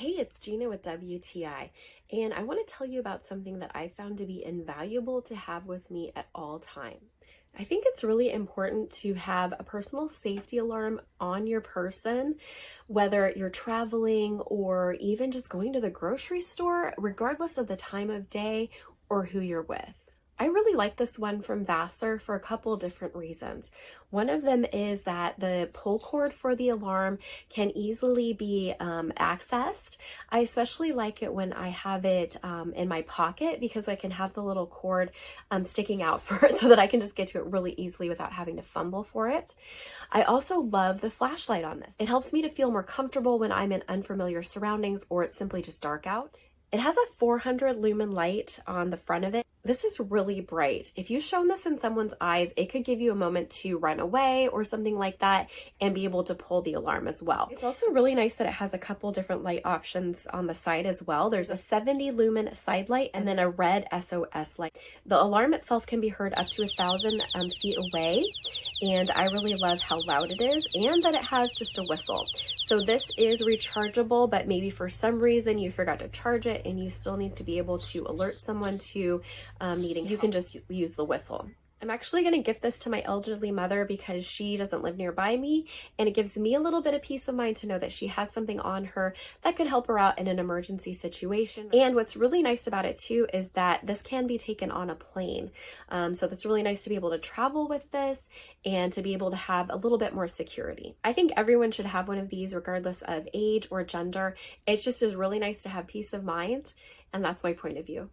Hey, it's Gina with WTI, and I want to tell you about something that I found to be invaluable to have with me at all times. I think it's really important to have a personal safety alarm on your person, whether you're traveling or even just going to the grocery store, regardless of the time of day or who you're with. I really like this one from Vascer for a couple different reasons. One of them is that the pull cord for the alarm can easily be accessed. I especially like it when I have it in my pocket because I can have the little cord sticking out for it so that I can just get to it really easily without having to fumble for it. I also love the flashlight on this. It helps me to feel more comfortable when I'm in unfamiliar surroundings or it's simply just dark out. It has a 400 lumen light on the front of it. This is really bright. If you shone this in someone's eyes, it could give you a moment to run away or something like that and be able to pull the alarm as well. It's also really nice that it has a couple different light options on the side as well. There's a 70 lumen side light and then a red SOS light. The alarm itself can be heard up to 1,000 feet away, and I really love how loud it is and that it has just a whistle. So this is rechargeable, but maybe for some reason you forgot to charge it and you still need to be able to alert someone to needing help. You can just use the whistle. I'm actually going to gift this to my elderly mother because she doesn't live nearby me, and it gives me a little bit of peace of mind to know that she has something on her that could help her out in an emergency situation. And what's really nice about it too is that this can be taken on a plane. So it's really nice to be able to travel with this and to be able to have a little bit more security. I think everyone should have one of these regardless of age or gender. It's just is really nice to have peace of mind, and that's my point of view.